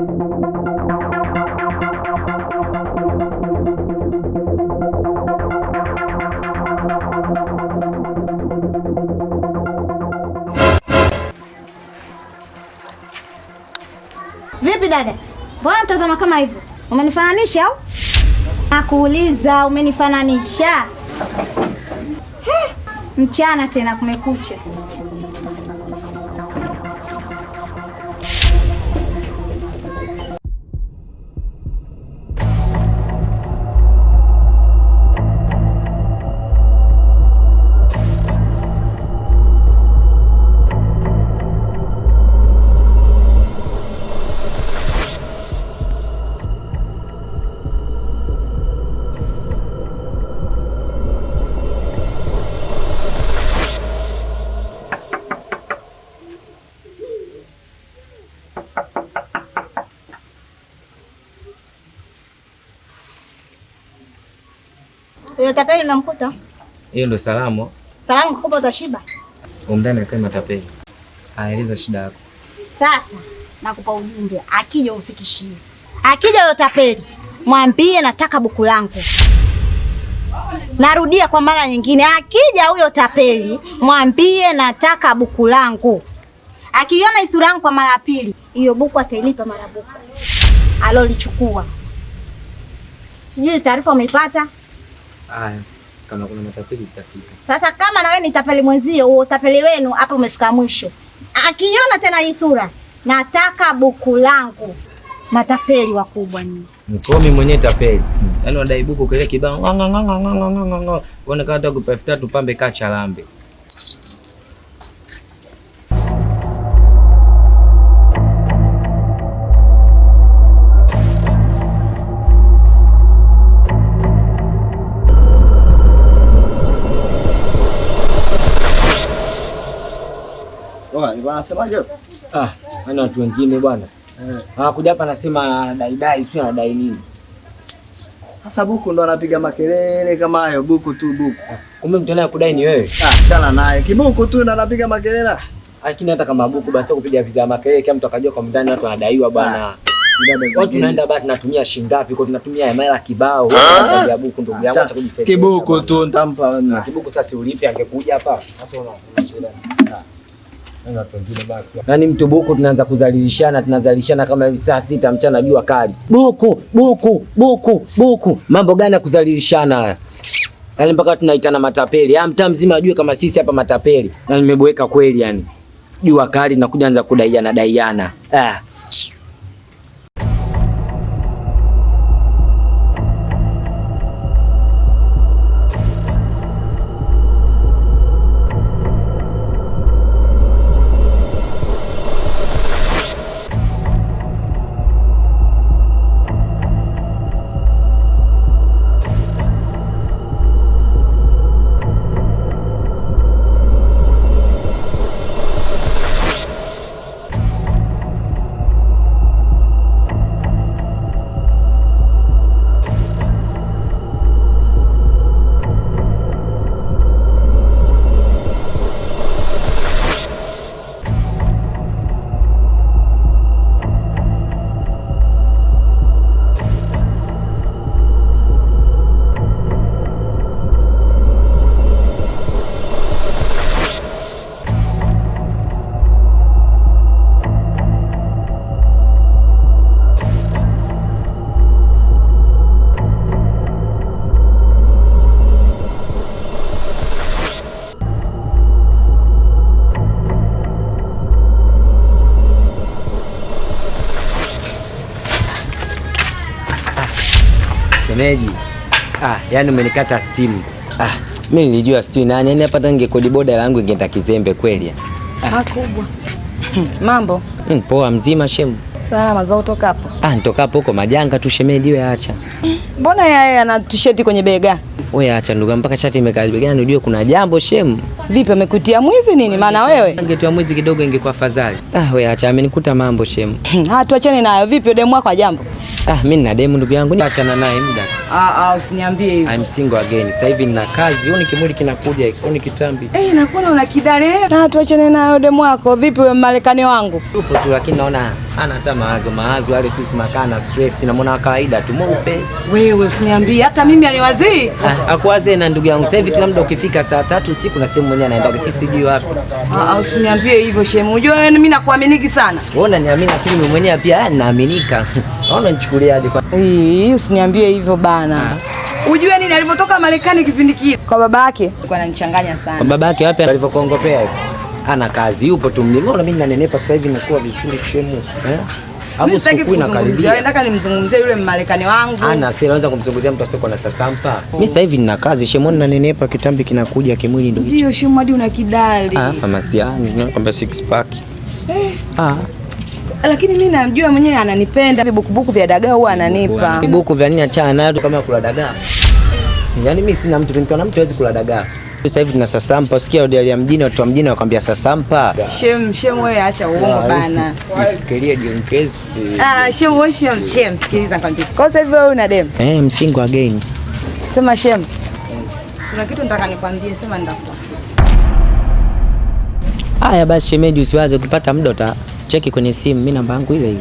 Vipi dada? Mbona unatazama kama hivyo? Umenifananisha au? Nakuuliza umenifananisha? Mchana tena kumekucha. Huyo tapeli unamkuta? Hiyo ndo salamu. Salamu kukupa utashiba. Umdani kama tapeli. Aeleza shida yako. Sasa nakupa ujumbe, akija umfikishie. Akija huyo tapeli, mwambie nataka buku langu. Narudia kwa mara nyingine, akija huyo tapeli, mwambie nataka buku langu. Akiona isura yangu kwa mara ya pili, hiyo buku atailipa mara buku alolichukua. Sijui taarifa umeipata? Haya, kama kuna matapeli zitafika. Sasa kama na wewe ni tapeli mwenzio, huo tapeli wenu hapo umefika mwisho. Akiona tena hii sura, nataka buku langu. Matapeli wakubwa nyinyi. Mkomi mwenyewe tapeli. Yaani wadai buku kile kibao. Uone kama dogo pa 3000 pambe kacha lambe. Wanasemaje? Ana watu wengine bwana. Hakuja hapa anasema anadai sio anadai nini. Sasa buku ndo anapiga makelele kama hayo, buku tu buku. Kumbe mtu anaye kudai ni wewe. Chana naye. Kibuku tu ndo anapiga makelele. Lakini hata kama buku basi kupiga vizaa makelele kama mtu akajua kwa ndani watu wanadaiwa bwana. Watu tunaenda basi tunatumia shilingi ngapi? Kwa tunatumia hela kibao. Sasa ya buku ndugu yangu acha kujifanya. Kibuku tu nitampa wewe. Kibuku sasa ulipe angekuja hapa. Sasa Nani mtu buku tunaanza kuzalilishana, tunazalishana kama hivi saa 6 mchana jua kali. Buku. Mambo gani ya kuzalilishana haya? Yaani mpaka tunaitana matapeli. Mtaa mzima ajue kama sisi hapa matapeli. Na nimeboeka kweli yani. Jua kali na kuja anza kudaiana. Shemeji. Yaani umenikata steam. Mimi nilijua sijui nani. Yaani hapa tange kodi boda langu ingeenda kizembe kweli. Makubwa. Mambo? Poa mzima shemu. Salama za utoka hapo? Nitoka hapo huko majanga tu shemeji wewe acha. Mbona yeye ana t-shirt kwenye bega? Wewe acha ndugu mpaka shati imekaa begani unajua kuna jambo shemu. Vipi amekutia mwizi nini maana wewe? Angetoa mwizi kidogo ingekuwa afadhali. Wewe acha amenikuta mambo shemu. Tuachane nayo. Vipi demu wako jambo? Mimi nina demu ndugu yangu niachana naye muda. Usiniambie hivyo. I'm single again. Sasa hivi nina kazi. Huoni kimwili kinakuja, huoni kitambi. Nakuona una kidale. Na tuachane nayo demu wako. Vipi wewe Marekani wangu? Upo tu lakini naona hana hata mawazo wale sisi makana stress na mbona kawaida tu mweupe. Wewe usiniambie hata mimi aliwazii. Akuwaze na ndugu yangu. Sasa hivi kila muda ukifika saa 3 usiku na sehemu mwenyewe anaenda kisijui wapi. Usiniambie hivyo shemu. Unajua wewe mimi nakuaminiki sana. Wewe unaniamini lakini mimi mwenyewe pia naaminika. Naona nichukuliaje kwa. Usiniambie hivyo bana. Ujue nini alivyotoka Marekani kipindi kile kwa baba yake alikuwa ananichanganya sana. Kwa baba yake wapi alivyokuongopea hivi? Ana kazi yupo tu mjini. Mbona mimi nanenepa sasa hivi nakuwa vizuri shemu. Hapo sikui na karibia. Nataka nimzungumzie yule Marekani wangu. Anaanza kumzungumzia mtu asiyekuwa na sasampa. Mimi sasa hivi nina kazi shemu nanenepa kitambi kinakuja kimwili ndio hicho. Ndio shemu hadi una kidali. Famasiani nakwambia 6 pack. Lakini mimi namjua mwenyewe ananipenda. Vibukubuku vya dagaa huwa ananipa. Vibuku vya nini achana nayo kama kula dagaa. Yaani mimi sina mtu nikiwa na mtu hawezi kula dagaa. Sasa hivi tuna sasampa, sikia hodi ya mjini watu wa mjini wakwambia sasampa. Shem wewe acha uongo bana. Fikiria John Case. Shem sikiliza kwambia. Kwa sasa hivi wewe una demu? Msingle again. Sema Shem. Kuna kitu nataka nikwambie, sema nitakutafuta. Haya basi shemeji usiwaze ukipata muda utacheki kwenye simu, mimi namba yangu ile hii.